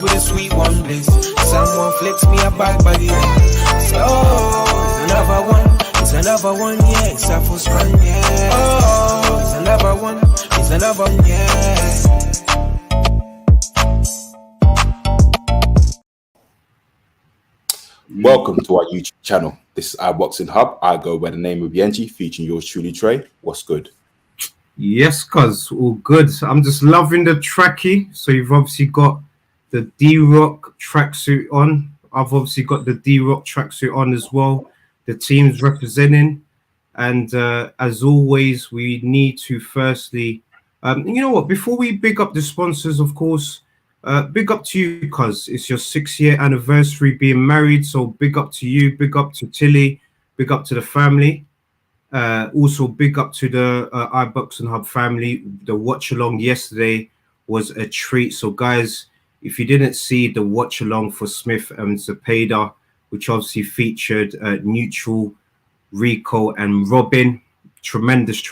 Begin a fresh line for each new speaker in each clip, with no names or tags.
with a sweet one bliss. Someone flicks me a bad body. So, it's another one, yeah. It's a full strand, yeah. Oh, it's another one, yeah.
Welcome to our YouTube channel. This is iBoxingHub. I go by the name of Biyenge, featuring yours truly, Tre. What's good?
Yes, cuz all good. I'm just loving the trackie. So you've obviously got the D-Rock tracksuit on. I've obviously got the D-Rock tracksuit on as well. The team's representing. And as always, we need to firstly, you know what, before we big up the sponsors, of course, big up to you, cuz it's your 6-year anniversary being married. So big up to you, big up to Tilly, big up to the family. Also big up to the iBoxingHub family. The watch along yesterday was a treat. So guys, if you didn't see the watch along for Smith and Zepeda, which obviously featured Neutral, Rico and Robin, tremendous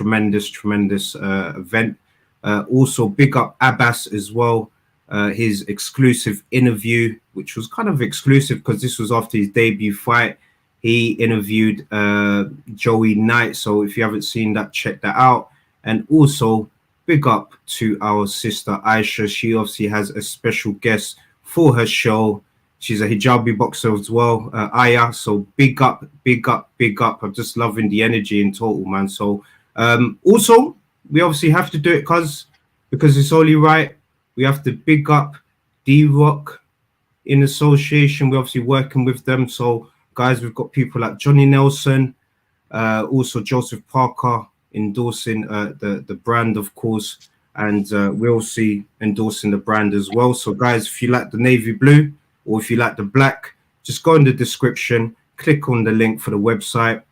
event. Also big up Abbas as well, his exclusive interview, which was kind of exclusive because this was after his debut fight. He interviewed Joey Knight, so if you haven't seen that, check that out. And also big up to our sister Aisha. She obviously has a special guest for her show. She's a hijabi boxer as well, Aya. So big up. I'm just loving the energy in total, man. So also we obviously have to do it because it's only right. We have to big up D-Rock in association. We're obviously working with them. So guys, we've got people like Johnny Nelson, also Joseph Parker endorsing the brand, of course, and we're also endorsing the brand as well. So guys, if you like the navy blue or if you like the black, just go in the description, click on the link for the website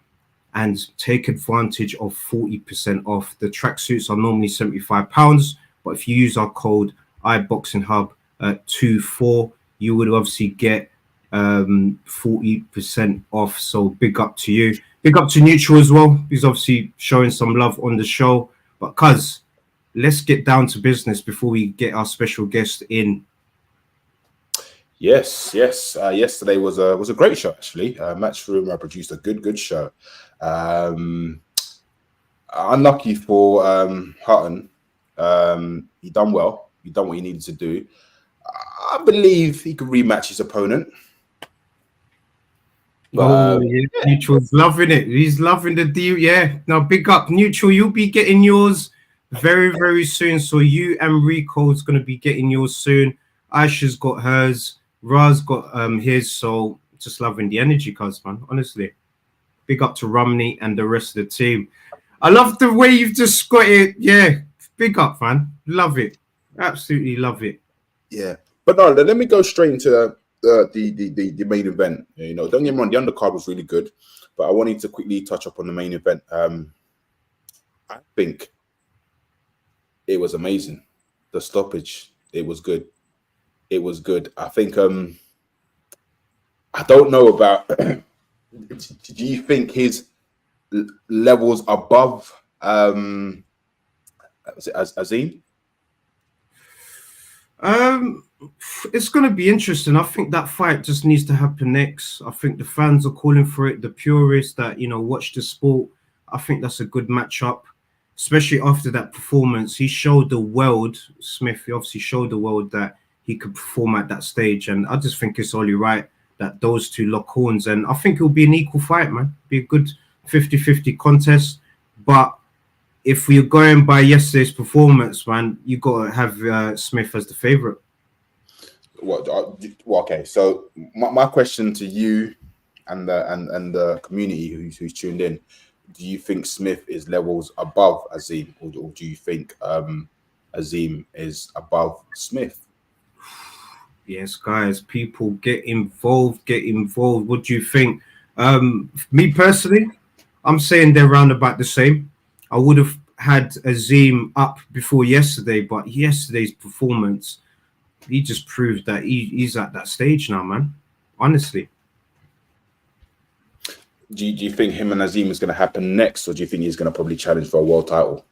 and take advantage of 40% off. The tracksuits are normally £75, but if you use our code iBoxingHub 24, you would obviously get 40% off. So big up to you, big up to Neutral as well. He's obviously showing some love on the show. But cuz, let's get down to business before we get our special guest in.
Yes. Yesterday was a great show, actually. Matchroom produced a good show. Unlucky for Hutton. He done well. He done what he needed to do. I believe he could rematch his opponent.
But, yeah. Neutral's loving it. He's loving the deal. Yeah. Now big up Neutral. You'll be getting yours very soon. So you and Rico's gonna be getting yours soon. Aisha's got hers. Raz got his. So just loving the energy, cuz, man. Honestly, big up to Romney and the rest of the team. I love the way you've just got it. Yeah, big up, man. Love it. Absolutely love it.
Yeah, but no, let me go straight into the main event. You know, don't get me wrong, the undercard was really good, but I wanted to quickly touch up on the main event. I think it was amazing. The stoppage, it was good. It was good. I think I don't know about do you think his levels above Azim?
It's going to be interesting. I think that fight just needs to happen next. I think the fans are calling for it. The purists that, you know, watch the sport, I think that's a good matchup, especially after that performance. He showed the world, Smith, he obviously showed the world that he could perform at that stage. And I just think it's only right that those two lock horns. And I think it'll be an equal fight, man. Be a good 50-50 contest. But if we're going by yesterday's performance, man, you got to have Smith as the favorite.
Okay, so my question to you and the community who's tuned in: do you think Smith is levels above Azim, or do you think Azim is above Smith?
Yes, guys, people get involved. What do you think? Me personally, I'm saying they're round about the same. I would have had Azim up before yesterday, but yesterday's performance, he just proved that he's at that stage now, man. Honestly.
Do you think him and Azim is going to happen next, or do you think he's going to probably challenge for a world title?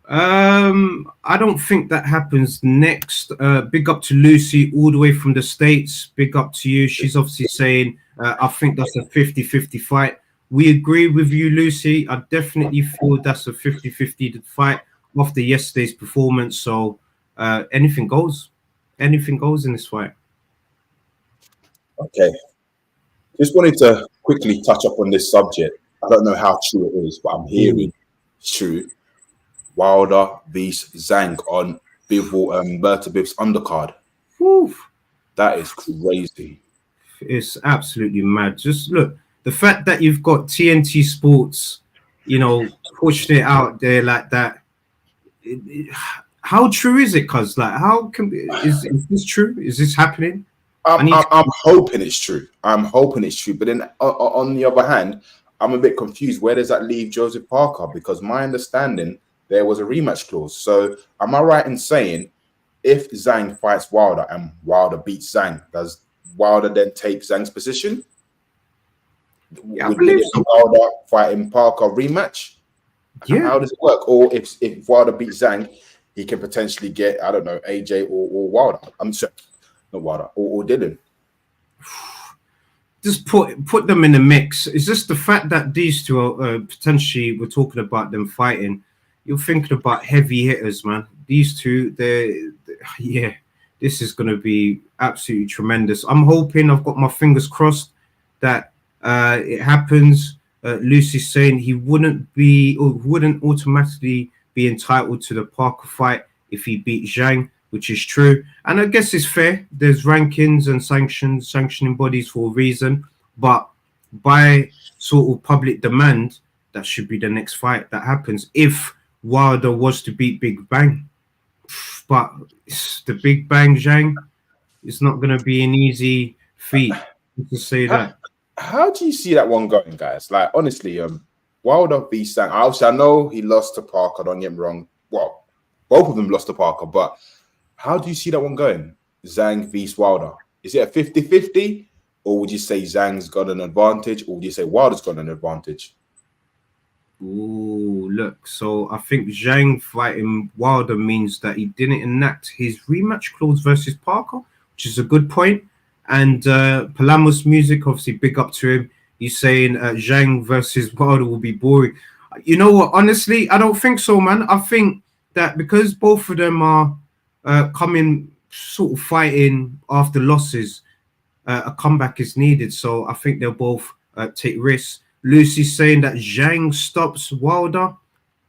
I don't think that happens next. Big up to Lucy all the way from the States. Big up to you. She's obviously saying, I think that's a 50-50 fight. We agree with you, Lucy. I definitely feel that's a 50-50 fight after yesterday's performance. So anything goes. Anything goes in this fight.
Okay. Just wanted to quickly touch up on this subject. I don't know how true it is, but I'm hearing it's true. Wilder vs Zhang on Bivol and Beterbiev's undercard.
Whew.
That is crazy.
It's absolutely mad. Just look, the fact that you've got TNT Sports, you know, pushed it out there like that. How true is it? Cause like, how can is this true? Is this happening?
I'm hoping it's true. I'm hoping it's true. But then on the other hand, I'm a bit confused. Where does that leave Joseph Parker? Because my understanding, there was a rematch clause. So am I right in saying if Zhang fights Wilder and Wilder beats Zhang, does Wilder then take Zhang's position?
Yeah, I believe so.
Wilder fighting Parker rematch?
Yeah.
How does it work? Or if Wilder beats Zhang, he can potentially get, I don't know, AJ or Wilder. I'm sorry, not Wilder, or Dylan.
Just put them in the mix. It's just the fact that these two are potentially, we're talking about them fighting. You're thinking about heavy hitters, man. These two, yeah, this is going to be absolutely tremendous. I'm hoping, I've got my fingers crossed that it happens. Lucy's saying he wouldn't automatically be entitled to the Parker fight if he beat Zhang, which is true. And I guess it's fair. There's rankings and sanctioning bodies for a reason. But by sort of public demand, that should be the next fight that happens if Wilder was to beat Big Bang. But the Big Bang Zhang, it's not going to be an easy feat to say that.
How do you see that one going, guys? Like, honestly, Wilder v Zhang. Obviously, I know he lost to Parker, don't get me wrong. Well, both of them lost to Parker, but how do you see that one going? Zhang v Wilder. Is it a 50-50? Or would you say Zhang's got an advantage? Or would you say Wilder's got an advantage?
Oh, look. So I think Zhang fighting Wilder means that he didn't enact his rematch clause versus Parker, which is a good point. And Palamos Music, obviously, big up to him. He's saying Zhang versus Wilder will be boring. You know what? Honestly, I don't think so, man. I think that because both of them are coming sort of fighting after losses, a comeback is needed. So I think they'll both take risks. Lucy's saying that Zhang stops Wilder.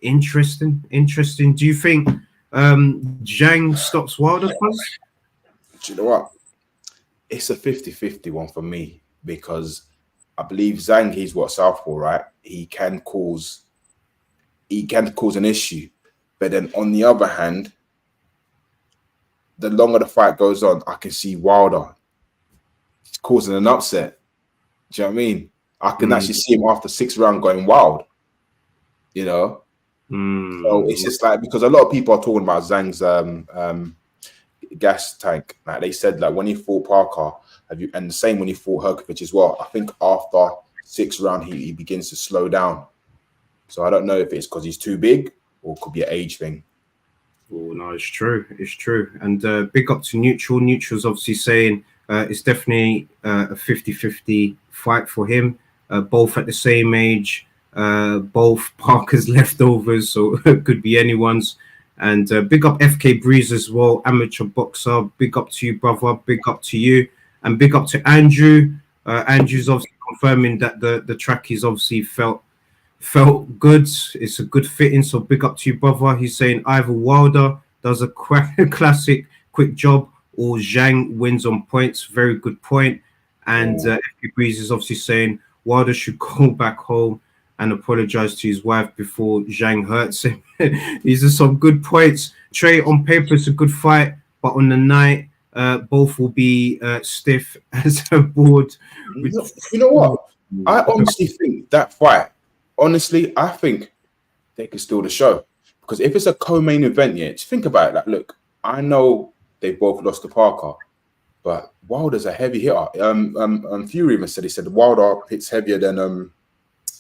Interesting. Do you think Zhang stops Wilder?
Do you know what? It's a 50-50 one for me because I believe Zhang, he's what, southpaw, right? He can cause an issue. But then on the other hand, the longer the fight goes on, I can see Wilder causing an upset. Do you know what I mean? I can actually see him after 6th round going wild. You know? So it's just like, because a lot of people are talking about Zhang's gas tank. Like they said, like when he fought Parker, and the same when he fought Herkovich as well. I think after 6th round, he begins to slow down. So I don't know if it's because he's too big or it could be an age thing.
Oh no, it's true. And big up to Neutral. Neutral's obviously saying it's definitely a 50-50 fight for him. Both at the same age, both Parker's leftovers, so it could be anyone's. And big up FK Breeze as well, amateur boxer. Big up to you, brother. Big up to you. And big up to Andrew. Andrew's obviously confirming that the track is obviously felt good. It's a good fitting. So big up to you, brother. He's saying either Wilder does a classic quick job or Zhang wins on points. Very good point. And FK Breeze is obviously saying Wilder should go back home and apologize to his wife before Zhang hurts him. These are some good points. Trey, on paper, it's a good fight, but on the night, both will be stiff as a board.
You know what? I honestly think that fight, I think they could steal the show. Because if it's a co-main event, yeah, just think about it. Like, look, I know they both lost to Parker, but Wilder's a heavy hitter. Fury even said, Wilder hits heavier than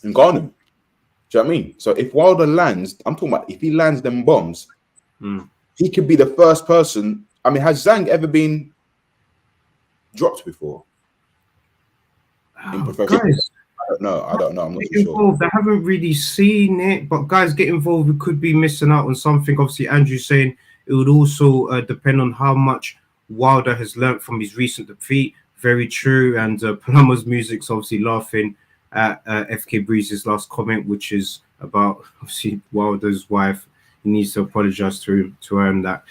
Ngannou. Do you know Do you know what I mean? So if Wilder lands, I'm talking about if he lands them bombs, he could be the first person. I mean, has Zhang ever been dropped before in professional?
Guys,
I don't know. I'm not
get
too
involved.
sure.
I haven't really seen it, but guys, get involved. We could be missing out on something. Obviously, Andrew's saying it would also depend on how much Wilder has learned from his recent defeat. Very true. And Palama's music's obviously laughing at FK Breeze's last comment, which is about obviously Wilder's wife. He needs to apologize to her and that.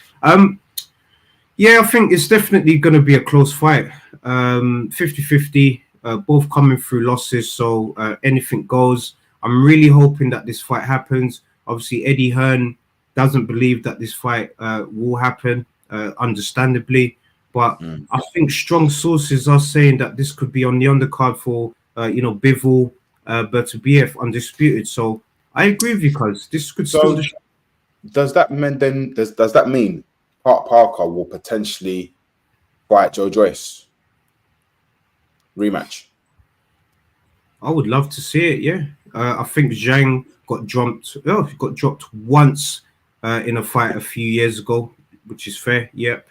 Yeah, I think it's definitely going to be a close fight. 50-50, both coming through losses, so anything goes. I'm really hoping that this fight happens. Obviously, Eddie Hearn doesn't believe that this fight will happen, understandably. But I think strong sources are saying that this could be on the undercard for, Bivol, Beterbiev, undisputed. So I agree with you, because this could still...
Does that mean then? Does that mean Parker will potentially fight Joe Joyce rematch?
I would love to see it. Yeah, I think Zhang got dropped. Oh, he got dropped once in a fight a few years ago, which is fair. Yep.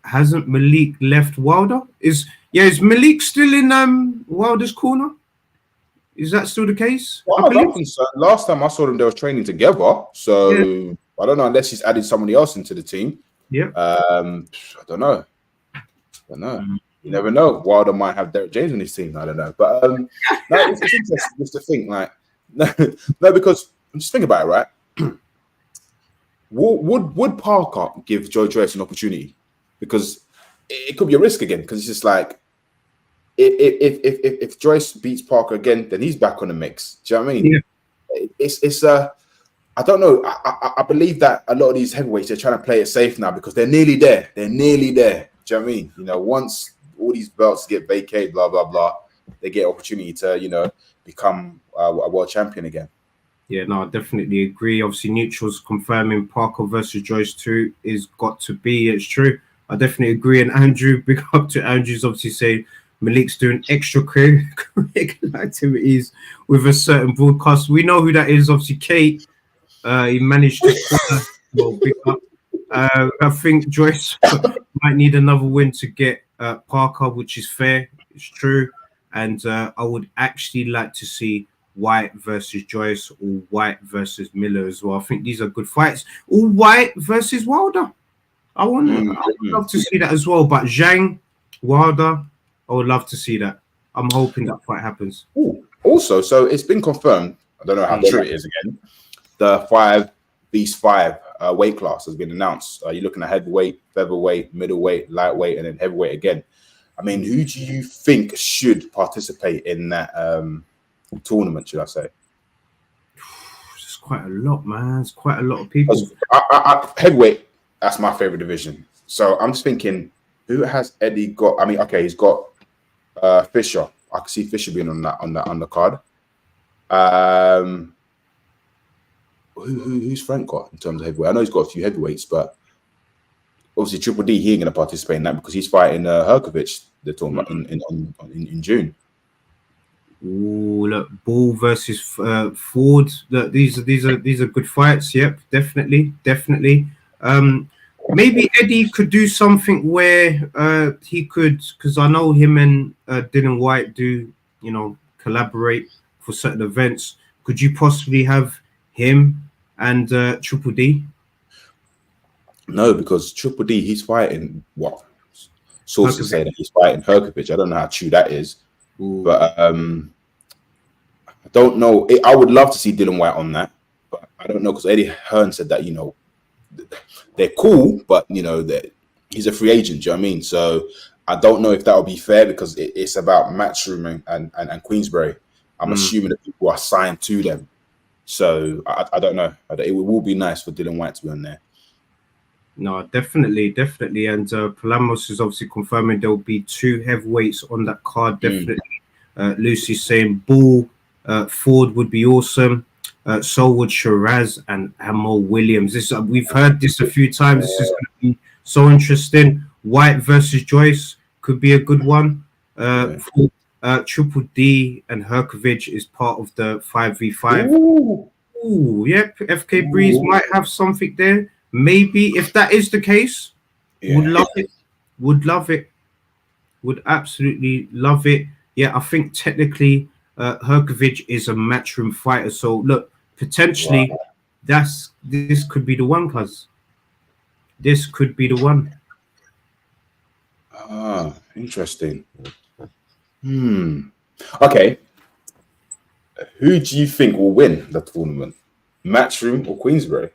Hasn't Malik left Wilder? Is Malik still in Wilder's corner? Is that still the case?
Well, I don't think so. Last time I saw them, they were training together. So yeah. I don't know, unless he's added somebody else into the team.
Yeah.
I don't know. You never know. Wilder might have Derek James on his team. I don't know. But no, it's interesting just to think, like, no, because just think about it, right? Would Parker give Joe Joyce an opportunity? Because it could be a risk again. Because it's just like, if Joyce beats Parker again, then he's back on the mix. Do you know what I mean? Yeah. It's I don't know. I believe that a lot of these heavyweights, they're trying to play it safe now because they're nearly there. They're nearly there. Do you know what I mean? You know, once all these belts get vacated, blah blah blah, they get opportunity to become a world champion again.
Yeah, no, I definitely agree. Obviously, neutrals confirming Parker versus Joyce 2 is got to be. It's true. I definitely agree. And Andrew, big up to Andrew's obviously saying Malik's doing extracurricular activities with a certain broadcast. We know who that is. Obviously, Kate. He managed to big up. I think Joyce might need another win to get Parker, which is fair. It's true. And I would actually like to see White versus Joyce or White versus Miller as well. I think these are good fights. Or White versus Wilder. I would love to see that as well. But Zhang, Wilder, I would love to see that. I'm hoping that fight happens.
Ooh. Also, so it's been confirmed. I don't know how true it is again. The 5v5 weight class has been announced. You're looking at heavyweight, featherweight, middleweight, lightweight, and then heavyweight again. I mean, who do you think should participate in that tournament, should I say?
It's quite a lot, man. It's quite a lot of people.
Heavyweight, that's my favorite division. So I'm just thinking, who has Eddie got? I mean, okay, he's got Fisher. I can see Fisher being on that undercard. Who's Frank got in terms of heavyweight? I know he's got a few heavyweights, but obviously Triple D, he ain't going to participate in that because he's fighting Herkovich, the tournament in June.
Ooh, look, Ball versus Ford. Look, these are good fights. Yep, definitely. Maybe Eddie could do something where he could, because I know him and Dylan White do, collaborate for certain events. Could you possibly have him and Triple D?
No, because Triple D, he's fighting what? Sources say that he's fighting Herkovich. I don't know how true that is.
Ooh.
But I don't know. I would love to see Dylan White on that, but I don't know because Eddie Hearn said that they're cool, but that he's a free agent. Do you know what I mean? So I don't know if that will be fair because it's about Matchroom and Queensberry. I'm assuming that people are signed to them. So I don't know. It will be nice for Dylan White to be on there.
No, definitely. And Palamos is obviously confirming there will be 2 heavyweights on that card. Definitely. Lucy's saying Ball, Ford would be awesome. So would Shiraz and Amo Williams. We've heard this a few times. This is going to be so interesting. White versus Joyce could be a good one. Triple D and Herkovich is part of the 5v5.
Ooh.
Ooh, yep. FK Breeze
Ooh.
might have something there. Maybe if that is the case, would
Yeah.
love it. Would love it. Would absolutely love it. Yeah, I think technically Herkovich is a matchroom fighter. So look, potentially
Wow.
this could be the one, cuz. This could be the one.
Ah, interesting. Okay. Who do you think will win the tournament? Matchroom or Queensberry?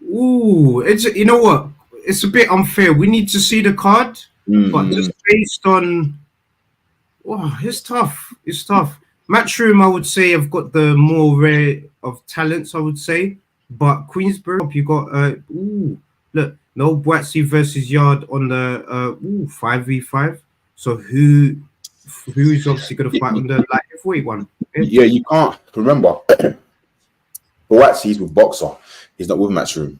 Ooh, it's, you know what? It's a bit unfair. We need to see the card, but just based on, wow, it's tough. It's tough. Matchroom, I would say, have got the more rare of talents, I would say. But Queensbury, you got look, no Boatsy versus Yard on the 5v5. So who's obviously gonna fight on the light heavyweight one?
Yeah, you can't remember. Boatsy's with Boxer. He's not with Matchroom.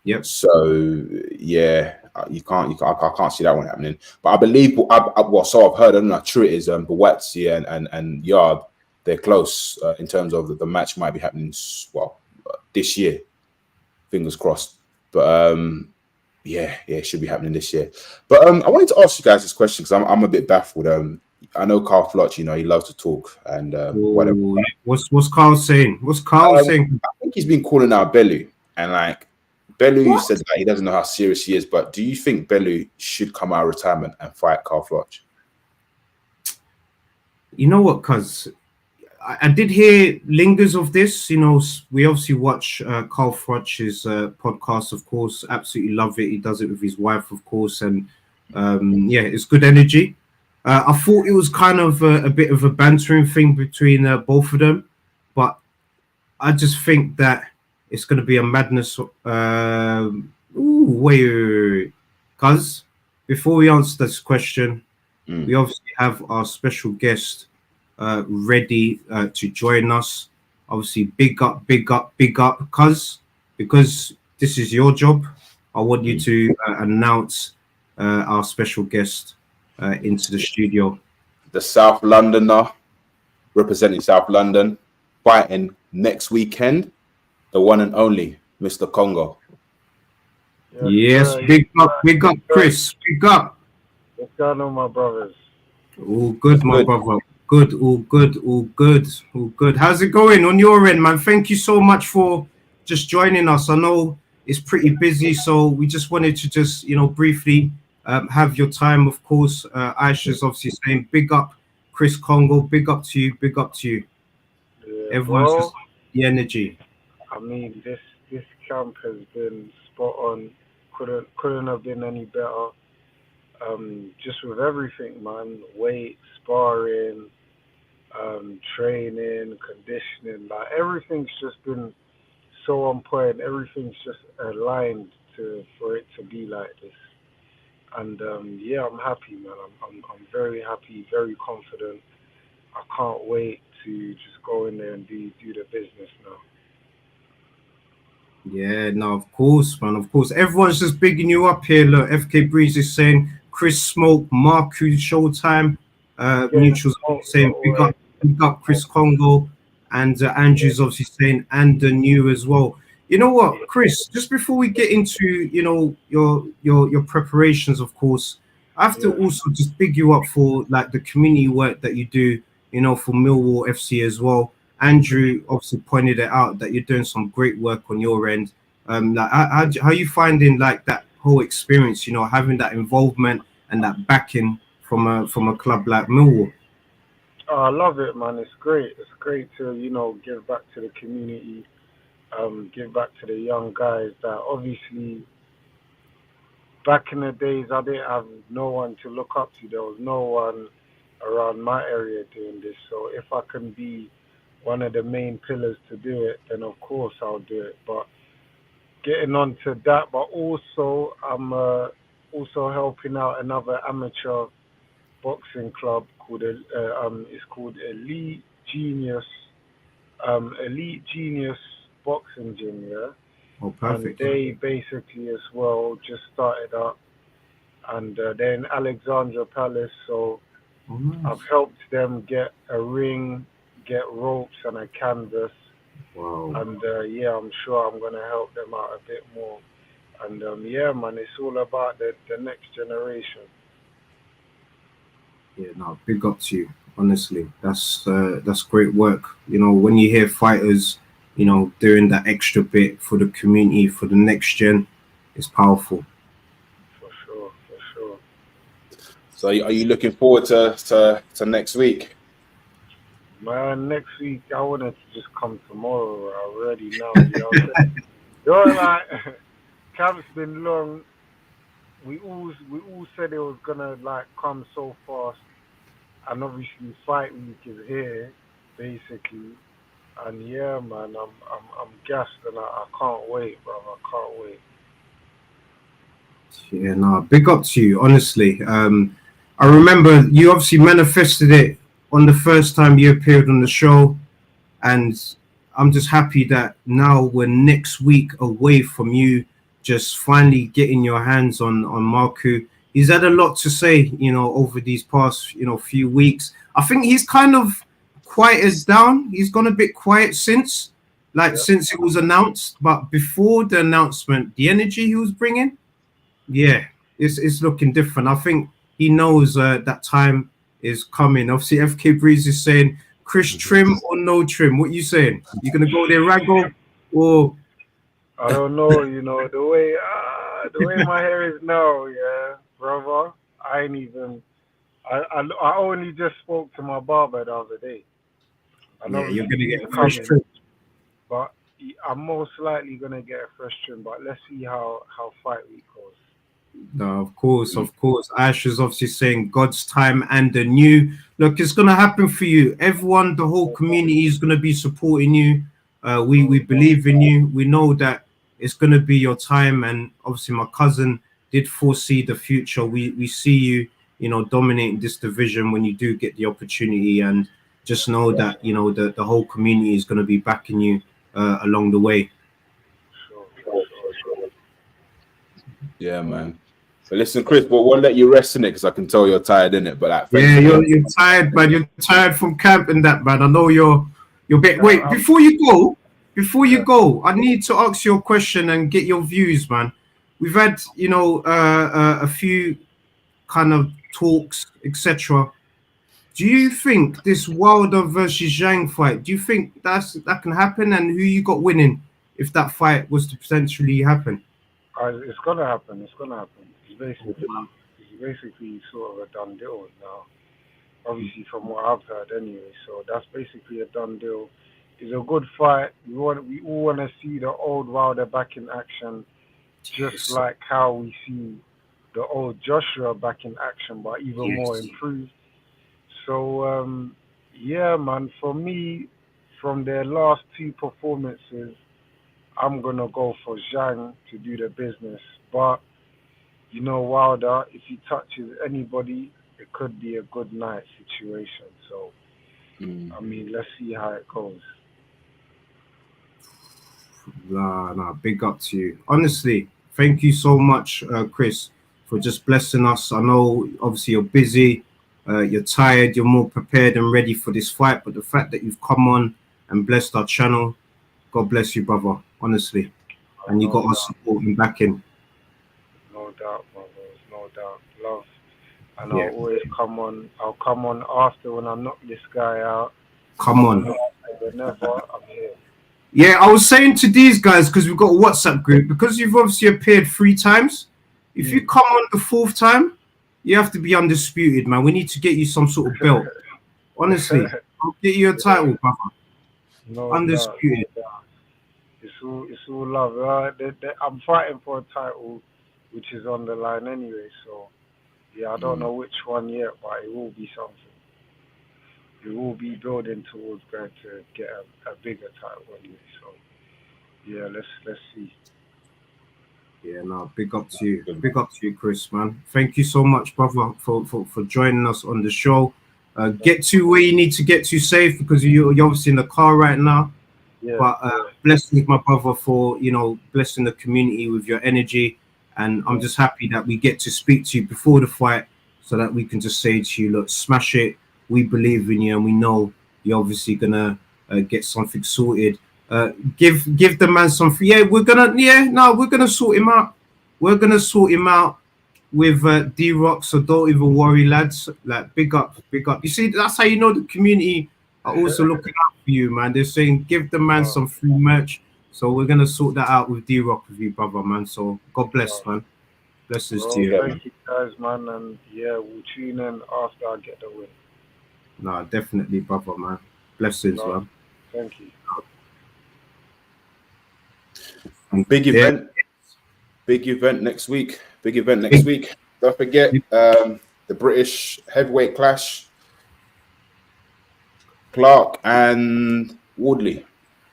Yep.
So yeah, I can't see that one happening. But I believe, so I've heard. I don't know how true it is. Boatsy and Yard, they're close in terms of the match might be happening. Well, this year, fingers crossed. But yeah, it should be happening this year. But I wanted to ask you guys this question because I'm a bit baffled. I know Carl Flotch, he loves to talk and whatever.
What's Carl saying? What's Carl saying?
I think he's been calling out Bellew, and like Bellew said that he doesn't know how serious he is. But do you think Bellew should come out of retirement and fight Carl Flotch?
You know what, cuz I did hear lingers of this. We obviously watch Carl Froch's podcast, of course. Absolutely love it. He does it with his wife, of course, and yeah, it's good energy. I thought it was kind of a bit of a bantering thing between both of them, but I just think that it's going to be a madness. Wait. Cuz before we answer this question, we obviously have our special guest ready to join us. Obviously, big up, because this is your job. I want you to announce our special guest into the studio.
The South Londoner, representing South London, fighting next weekend, the one and only Mr. Kongo.
Yes, big up, Chris, big up.
What's going on, my brothers?
All good, my brother. Good, all good. How's it going on your end, man? Thank you so much for just joining us. I know it's pretty busy, so we just wanted to just, briefly have your time. Of course, Aisha's obviously saying big up, Chris Kongo. Big up to you.
Yeah,
Everyone's just the energy.
I mean, this camp has been spot on. Couldn't have been any better. Just with everything, man. Weight, sparring, training, conditioning, like everything's just been so on point. Everything's just aligned for it to be like this. And yeah, I'm happy, man. I'm very happy, very confident. I can't wait to just go in there and do the business now.
Yeah, no, of course, man. Of course. Everyone's just bigging you up here. Look, FK Breeze is saying Chris Smoke, Marku, Showtime. Neutrals saying big up Chris Kongo. And Andrew's obviously saying and the new as well. You know what, Chris, just before we get into, your preparations, of course, I have to also just big you up for like the community work that you do, for Millwall FC as well. Andrew obviously pointed it out that you're doing some great work on your end. Like how are you finding like that whole experience, having that involvement and that backing from a club like Millwall?
Oh, I love it, man. It's great. It's great to, give back to the community, give back to the young guys that obviously back in the days I didn't have no one to look up to. There was no one around my area doing this. So if I can be one of the main pillars to do it, then of course I'll do it. But getting on to that, but also I'm also helping out another amateur boxing club called it's called Elite Genius Boxing Gym, yeah.
Oh, perfect.
And they basically as well just started up and they're in Alexandra Palace. So
Oh, nice.
I've helped them get a ring, get ropes, and a canvas.
Wow.
And yeah, I'm sure I'm gonna help them out a bit more. And yeah, man, it's all about the next generation.
Yeah, no, big up to you. Honestly, that's great work. You know, when you hear fighters, you know, doing that extra bit for the community, for the next gen, it's powerful.
For sure, for sure.
So are you looking forward to next week?
Man, next week I wanted to just come tomorrow already now. You know what I'm saying? You know, like camp's been long. We all said it was gonna like come so fast, and obviously fight week is here, basically. And yeah, man, I'm gassed and I can't wait, bro. I can't wait.
Yeah, no, big up to you. Honestly, I remember you obviously manifested it on the first time you appeared on the show, and I'm just happy that now we're next week away from you just finally getting your hands on Marku. He's had a lot to say, you know, over these past, you know, few weeks. I think he's kind of quieted down. He's gone a bit quiet since it was announced, but before the announcement, the energy he was bringing, yeah, it's looking different. I think he knows that time is coming. Obviously, FK Breeze is saying, Chris, trim or no trim? What you saying? You gonna go there, Raggo, or?
I don't know, you know, the way my hair is now, yeah, brother. I ain't even. I only just spoke to my barber the other day. I know
Yeah, you're gonna get a
he's
fresh
coming,
trim.
but I'm most likely gonna get a fresh trim. But let's see how fight week goes.
No, of course, of course. Ash is obviously saying God's time and the new. Look, it's gonna happen for you. Everyone, the whole community is gonna be supporting you. We believe in you. We know that it's gonna be your time, and obviously, my cousin did foresee the future. We see you, you know, dominating this division when you do get the opportunity, and just know that you know the whole community is gonna be backing you along the way.
Sure.
Yeah, man. But listen, Chris, but we'll let you rest in it because I can tell you're tired in it. But like,
Yeah, you're tired, man. You're tired from camp and that, man. I know you're bit. Wait, before you go, I need to ask you a question and get your views, man. We've had, you know, a few kind of talks, etc. Do you think this Wilder versus Zhang fight? Do you think that can happen? And who you got winning if that fight was to potentially happen?
It's gonna happen. It's gonna happen. It's basically sort of a done deal now. Obviously, from what I've heard, anyway. So that's basically a done deal. It's a good fight. We all want to see the old Wilder back in action, just like how we see the old Joshua back in action, but even more improved. So yeah, man. For me, from their last two performances, I'm gonna go for Zhang to do the business. But you know, Wilder, if he touches anybody, it could be a good night situation. So I mean, let's see how it goes.
Nah, big up to you. Honestly, thank you so much, Chris, for just blessing us. I know, obviously, you're busy, you're tired, you're more prepared and ready for this fight. But the fact that you've come on and blessed our channel, God bless you, brother. Honestly, and you got us supporting back in.
No doubt, brother. No doubt. Love. And I'll always come on. I'll come on after when I knock this guy out.
Come on.
Whenever I'm here.
Yeah, I was saying to these guys, because we've got a WhatsApp group, because you've obviously appeared 3 times, if you come on the 4th time, you have to be undisputed, man. We need to get you some sort of belt. Honestly, I'll get you a title, brother.
No
Undisputed.
Doubt. It's all love. I'm fighting for a title, which is on the line anyway. So yeah, I don't know which one yet, but it will be something. It will be building towards going to get a bigger title anyway. So yeah, let's see.
Yeah, no, big up to you. Big up to you, Chris, man. Thank you so much, brother, for joining us on the show. Get to where you need to get to safe, because you're obviously in the car right now. Yeah, but blessings, my brother, for, you know, blessing the community with your energy. And I'm just happy that we get to speak to you before the fight so that we can just say to you, look, smash it. We believe in you and we know you're obviously going to get something sorted. Give the man some... we're going to sort him out. We're going to sort him out with D-Rock, so don't even worry, lads. Like, big up. You see, that's how you know the community are also looking out for you, man. They're saying, give the man some free merch. So we're going to sort that out with D-Rock with you, brother, man. So God bless, man. Blessings to you.
Thank you, guys, man. And yeah, we'll tune in after I get the win.
No, definitely, brother, man. Blessings, man.
Thank you.
Big event. Big event next week. Don't forget the British heavyweight clash. Clark and Woodley.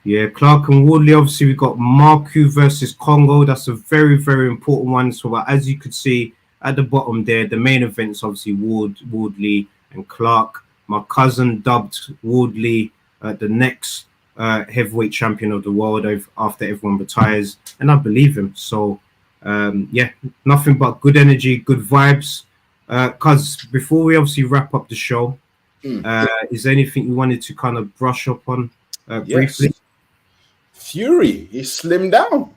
Yeah, Clark and Woodley. Obviously, we got Marku versus Kongo. That's a very, very important one. So, as you could see at the bottom there, the main events obviously Woodley and Clark. My cousin dubbed Woodley the next heavyweight champion of the world after everyone retires, and I believe him. So, nothing but good energy, good vibes. Cuz before we obviously wrap up the show, is there anything you wanted to kind of brush up on briefly?
Fury, he's slimmed down.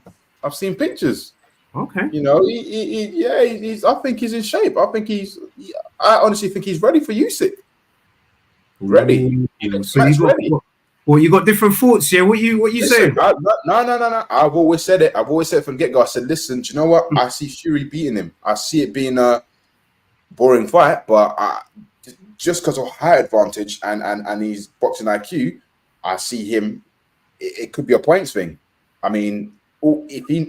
I've seen pictures.
Okay.
You know, he's. I think he's in shape. I honestly think he's ready for Usyk. Ready.
So you got different thoughts here. What you saying?
No. I've always said it. From get go. I said, listen, do you know what? I see Fury beating him. I see it being a boring fight, but just because of height advantage and his boxing IQ, I see him. It could be a points thing. I mean, do you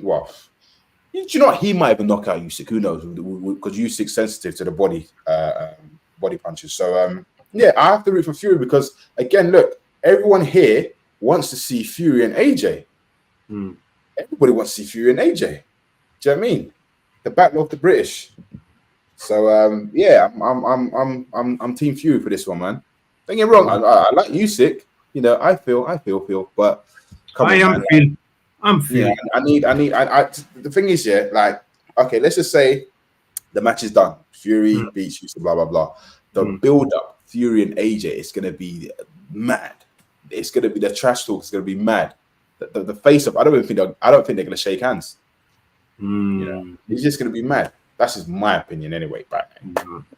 know what? He might even knock out Usyk. Who knows? Because Usyk's sensitive to the body punches. So I have to root for Fury because again, look, everyone here wants to see Fury and AJ. Everybody wants to see Fury and AJ. Do you know what I mean? The battle of the British. So I'm Team Fury for this one, man. Don't get me wrong. I like Usyk. You know, I feel, but
I'm feeling.
Yeah, the thing is, like, okay, let's just say the match is done. Fury beats Usyk, blah blah blah. The build up, Fury and AJ, it's gonna be mad. It's gonna be the trash talk. It's gonna be mad. The face up. I don't think they're gonna shake hands. You know, it's just gonna be mad. That's just my opinion, anyway. But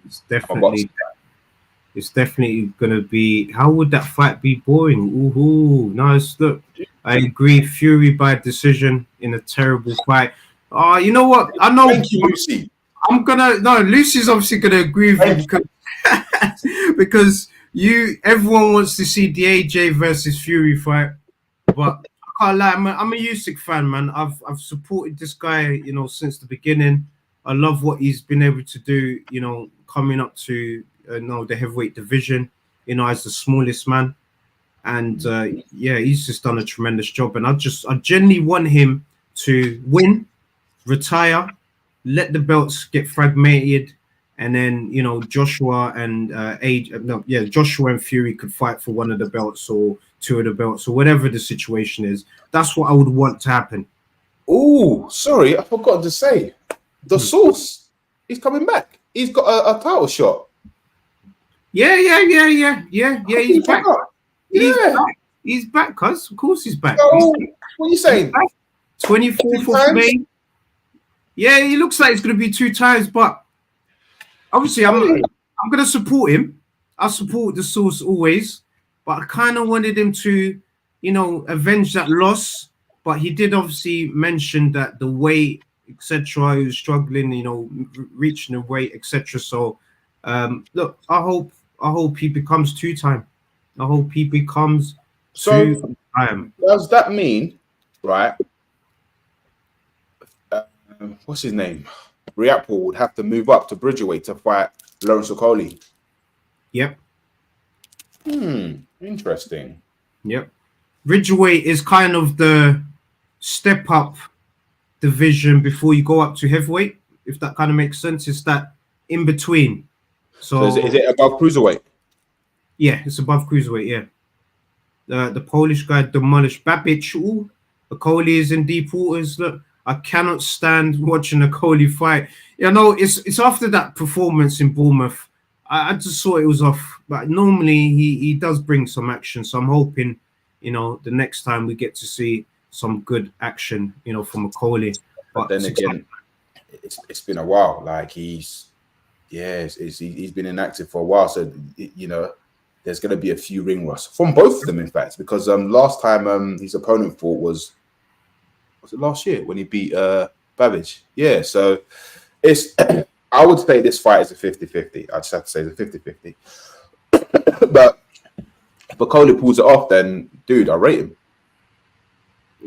it's definitely gonna be. How would that fight be boring? Ooh, nice. Look, I agree. Fury by decision in a terrible fight. You know what? I know.
Thank you, Lucy.
Lucy's obviously gonna agree with you because everyone wants to see the AJ versus Fury fight, but I can't lie. I'm a Usyk fan, man. I've supported this guy, you know, since the beginning. I love what he's been able to do, you know, coming up to the heavyweight division, you know, as the smallest man. And he's just done a tremendous job. And I genuinely want him to win, retire, let the belts get fragmented, and then, you know, Joshua and Joshua and Fury could fight for one of the belts or two of the belts or whatever the situation is. That's what I would want to happen.
Oh, sorry, I forgot to say. The Source, he's coming back. He's got a title shot.
Yeah. He's back. He's back, cuz. Of course he's back.
So, what are you saying?
24th of May. Yeah, he looks like it's going to be 2 times, but obviously I'm going to support him. I support the Source always, but I kind of wanted him to, you know, avenge that loss. But he did obviously mention that the weight, etc., he was struggling, you know, reaching the weight, etc. So, look, I hope he becomes 2-time. I hope he becomes 2-time.
Does that mean, right? What's his name? Riapol would have to move up to Bridgerweight to fight Lawrence Okoli.
Yep.
Interesting.
Yep. Bridgerweight is kind of the step up division before you go up to heavyweight, if that kind of makes sense. It's that in between. So
is it above cruiserweight?
Yeah, it's above cruiserweight. Yeah. The Polish guy demolished Babic. Okoli is in deep waters. Look, I cannot stand watching a Coley fight. You know, it's after that performance in Bournemouth. I just saw it was off. But normally he does bring some action. So I'm hoping, you know, the next time we get to see some good action, you know, from a Coley.
But then again, it's been a while. Like he's been inactive for a while. So you know, there's going to be a few ring rust from both of them, in fact, because last time his opponent fought was it last year when he beat Babbage? Yeah, so it's I would say this fight is a 50-50. I just have to say it's a 50-50. But if Coley pulls it off, then dude, I rate him.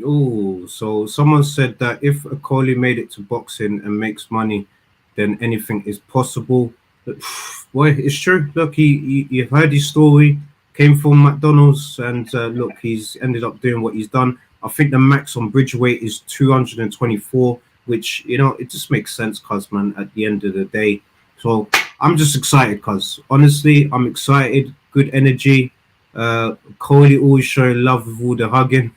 Oh, so someone said that if a Coley made it to boxing and makes money, then anything is possible. But, boy, it's true. Look, you heard his story, came from McDonald's, and look, he's ended up doing what he's done. I think the max on Bridgeweight is 224, which, you know, it just makes sense, cuz, man, at the end of the day. So I'm just excited, cuz. Honestly, I'm excited. Good energy. Coley always showing love with all the hugging.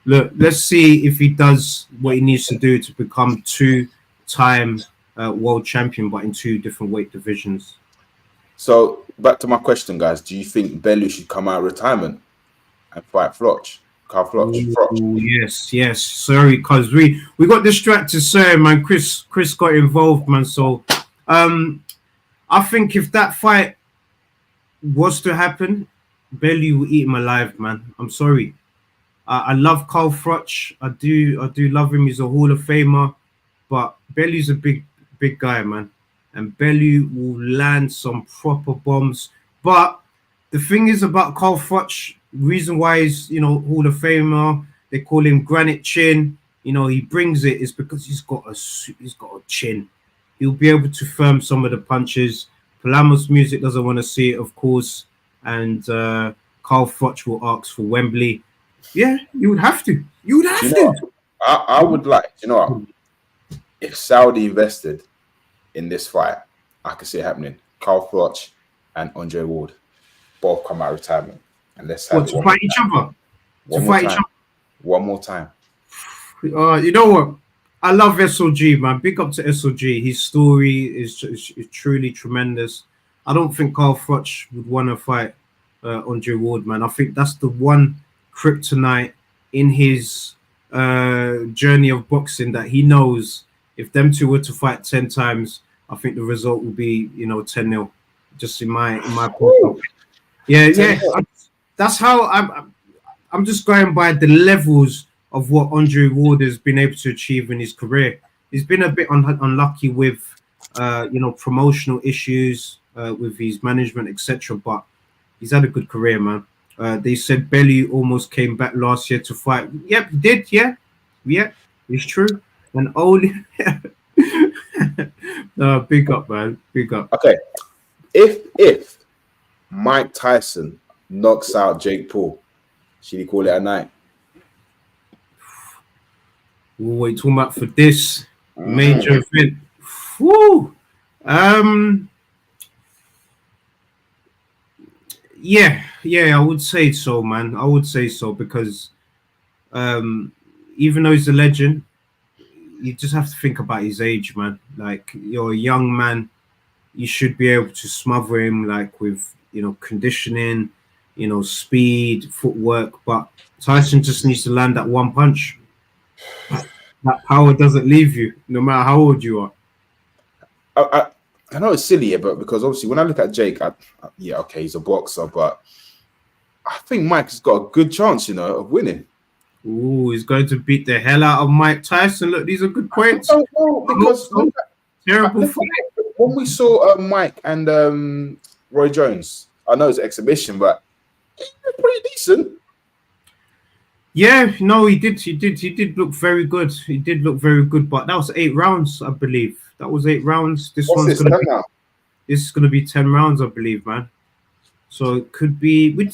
Look, let's see if he does what he needs to do to become two-time world champion, but in two different weight divisions.
So back to my question, guys. Do you think Bellew should come out of retirement and fight Floch?
Yes. Sorry, because we got distracted, sir, man. Chris got involved, man. So I think if that fight was to happen, Bellew will eat him alive, man. I'm sorry. I love Carl Froch. I do love him. He's a Hall of Famer, but Bellew's a big guy, man. And Bellew will land some proper bombs. But the thing is about Carl Froch, reason why he's, you know, Hall of Famer, they call him Granite Chin. You know, he brings it is because he's got a chin. He'll be able to firm some of the punches. Palamos Music doesn't want to see it, of course. And Carl Froch will ask for Wembley. Yeah, you would have to.
I would like, you know what? If Saudi invested in this fight, I could see it happening. Carl Froch and Andre Ward both come out of retirement. And let's have
to fight each other.
One more time.
You know what? I love SOG, man. Big up to SOG. His story is truly tremendous. I don't think Carl Froch would want to fight Andre Ward, man. I think that's the one kryptonite in his journey of boxing that he knows if them two were to fight 10 times, I think the result will be, you know, 10-0. Just in my point. Yeah. That's how I'm just going by the levels of what Andre Ward has been able to achieve in his career. He's been a bit unlucky with, you know, promotional issues with his management, etc. But he's had a good career, man. They said Bellew almost came back last year to fight. Yep, he did. Yeah, it's true. And only big up, man. Big up.
Okay, if Mike Tyson knocks out Jake Paul, should he call it a night?
What are you talking about for this major event? Woo! Yeah, I would say so, man. I would say so because even though he's a legend, you just have to think about his age, man. Like, you're a young man, you should be able to smother him, like, with, you know, conditioning, you know, speed, footwork. But Tyson just needs to land that one punch. That power doesn't leave you, no matter how old you are.
I know it's silly, but because obviously when I look at Jake, yeah, okay, he's a boxer, but I think Mike's got a good chance, you know, of winning.
Ooh, he's going to beat the hell out of Mike Tyson. Look, these are good points.
I don't know, because
terrible fight.
When we saw Mike and Roy Jones, I know it's an exhibition, but he was pretty decent.
Yeah, no, he did look very good. He did look very good, but that was 8 rounds, I believe. That was 8 rounds. This is going to be 10 rounds, I believe, man. So it could be. We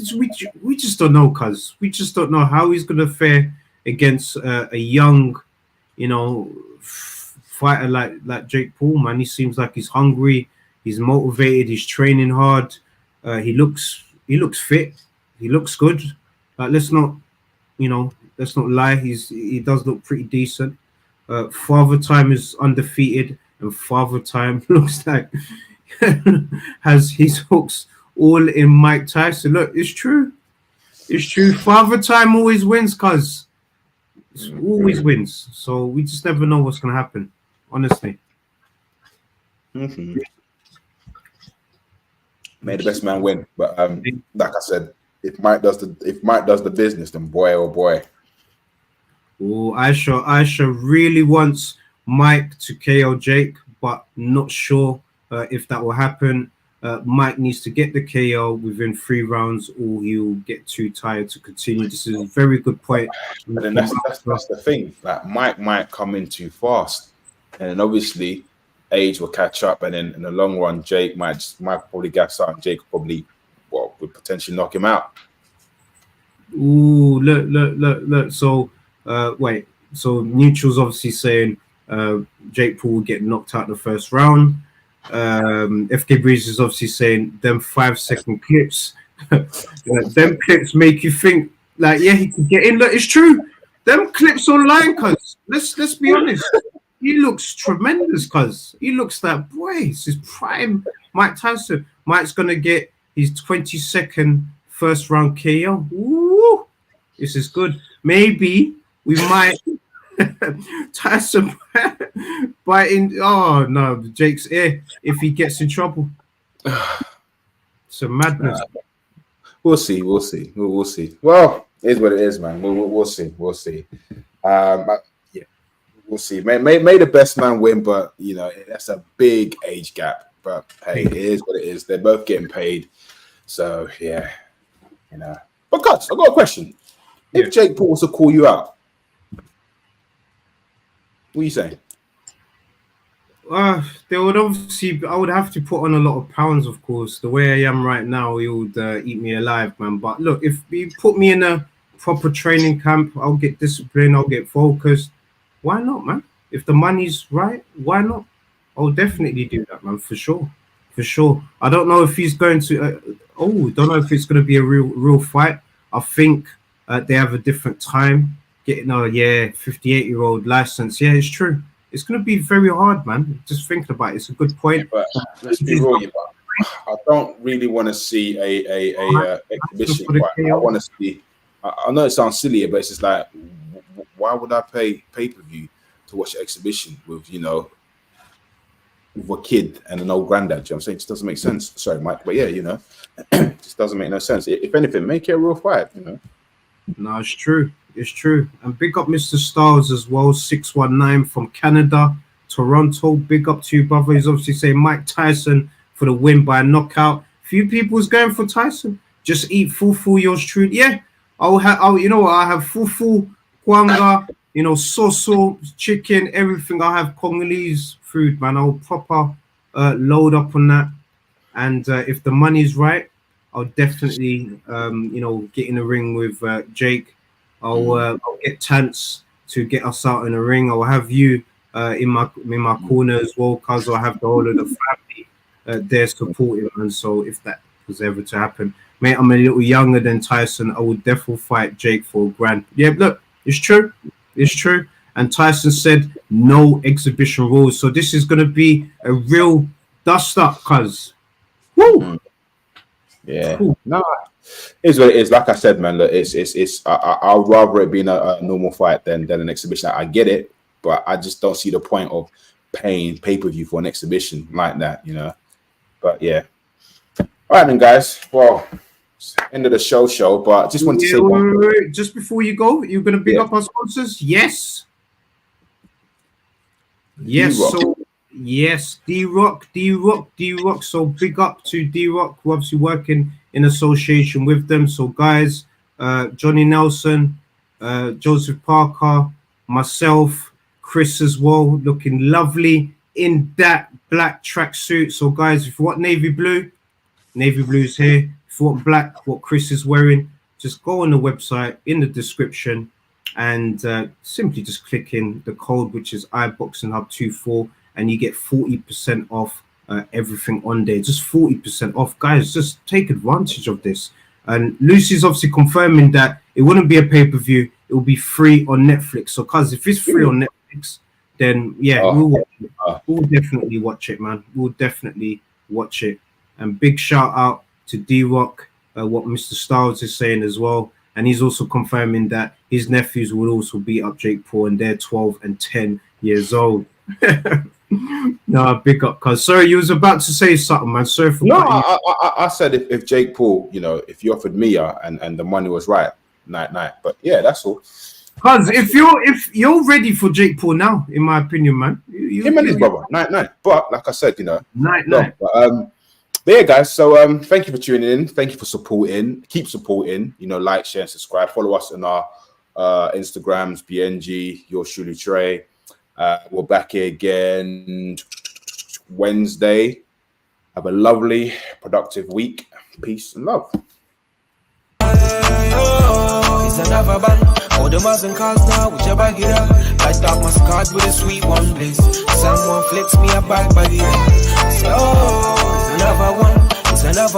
just don't know, cuz we just don't know how he's going to fare against a young, you know, fighter like Jake Paul, man. He seems like he's hungry. He's motivated. He's training hard. He looks fit. He looks good. Let's not lie. He does look pretty decent. Father Time is undefeated, and Father Time looks like has his hooks all in Mike Tyson. Look, it's true. It's true. Father Time always wins, cuz. Always wins. So we just never know what's going to happen, honestly.
May the best man win. But like I said, if Mike does the business, then boy, oh boy.
Oh, Aisha really wants Mike to KO Jake, but not sure if that will happen. Mike needs to get the KO within 3 rounds, or he'll get too tired to continue. This is a very good point.
But then that's the thing. Like Mike might come in too fast, and then obviously age will catch up, and then in the long run, Jake might probably gas out, and Jake probably would potentially knock him out.
Ooh, look. So wait. So neutral's obviously saying Jake Paul will get knocked out in the first round. FK Breeze is obviously saying them 5-second clips. Them clips make you think like, yeah, he could get in. Look, it's true. Them clips online, cuz let's be honest. He looks tremendous, cuz he looks like, boy, it's his prime Mike Tyson. Mike's gonna get his 22nd first round KO. Ooh, this is good. Maybe we might Tyson biting. Oh no, Jake's ear if he gets in trouble. It's a madness.
We'll see. Well, it is what it is, man. We'll see. Yeah, we'll see. May the best man win, but you know that's a big age gap. But hey, it is what it is. They're both getting paid, so yeah, you know. But guys, I got a question. If Jake Paul was to call you out, what are you saying?
They would obviously. I would have to put on a lot of pounds, of course. The way I am right now, he would eat me alive, man. But look, if you put me in a proper training camp, I'll get disciplined. I'll get focused. Why not, man? If the money's right, why not? I'll definitely do that, man, for sure. I don't know if he's going to. Don't know if it's going to be a real fight. I think they have a different time. Getting 58-year-old license. Yeah, it's true. It's going to be very hard, man. Just thinking about it. It's a good point.
Yeah, but let's be real, I don't really want to see a exhibition fight. I want to see. I know it sounds silly, but it's just like, why would I pay pay-per-view to watch an exhibition with with a kid and an old granddad? You know what I'm saying? It just doesn't make sense. Sorry, Mike, but yeah, it just doesn't make no sense. If anything, make it a real fight.
No, it's true. It's true. And big up Mr. Styles as well, 619 from Canada, Toronto. Big up to you, brother. He's obviously saying Mike Tyson for the win by knockout. Few people's going for Tyson. Just eat fufu, yours truly. Yeah, I'll have fufu, kwanga, soso, chicken, everything. I'll have Congolese food, man. I'll proper load up on that. And if the money's right, I'll definitely, get in the ring with Jake. I'll get Tance to get us out in the ring. I'll have you in my corner as well, cause I'll have the whole of the family there supporting. And so if that was ever to happen, mate, I'm a little younger than Tyson. I would definitely fight Jake for $1,000. Yeah, look, it's true. And Tyson said no exhibition rules. So this is gonna be a real dust up, cuz. Woo!
Yeah, no, it's what it is. Like I said, man, look, it's. I'd rather it being a normal fight than an exhibition. I get it, but I just don't see the point of paying pay-per-view for an exhibition like that, But yeah, all right then, guys. Well, end of the show. But I just want to say,
wait. Just before you go, you're gonna big up our sponsors. Yes.
D-Rock.
So. Yes, D-Rock. So big up to D-Rock. We're obviously working in association with them. So guys, Johnny Nelson, Joseph Parker, myself, Chris as well, looking lovely in that black tracksuit. So guys, if you want navy blue is here. If you want black, what Chris is wearing, just go on the website in the description and simply just click in the code, which is iBoxingHub24. And you get 40% off everything on there. Just 40% off. Guys, just take advantage of this. And Lucy's obviously confirming that it wouldn't be a pay-per-view. It will be free on Netflix. So, cuz if it's free on Netflix, then yeah,
Oh.
we'll watch it. We'll definitely watch it, man. We'll definitely watch it. And big shout out to D-Rock, what Mr. Styles is saying as well. And he's also confirming that his nephews will also beat up Jake Paul, and they're 12 and 10 years old. No, big up, cuz. Sorry, you was about to say something, man. Sorry for
No, I said if Jake Paul, you know, if you offered Mia and the money was right, night. But yeah, that's all.
Cuz if you're ready for Jake Paul now, in my opinion, man.
Him and his brother, night. But like I said, you know,
night.
But yeah, guys. So thank you for tuning in. Thank you for supporting. Keep supporting. You know, like, share, and subscribe. Follow us on our Instagrams, Biyenge, yours Truly Tre. We're back here again Wednesday. Have a lovely, productive week. Peace and love.
It's another band. All the Muslim cars now, whichever get up. I talk my card with a sweet one, please. Someone flicks me a back by the end. Say, oh, it's another one. It's another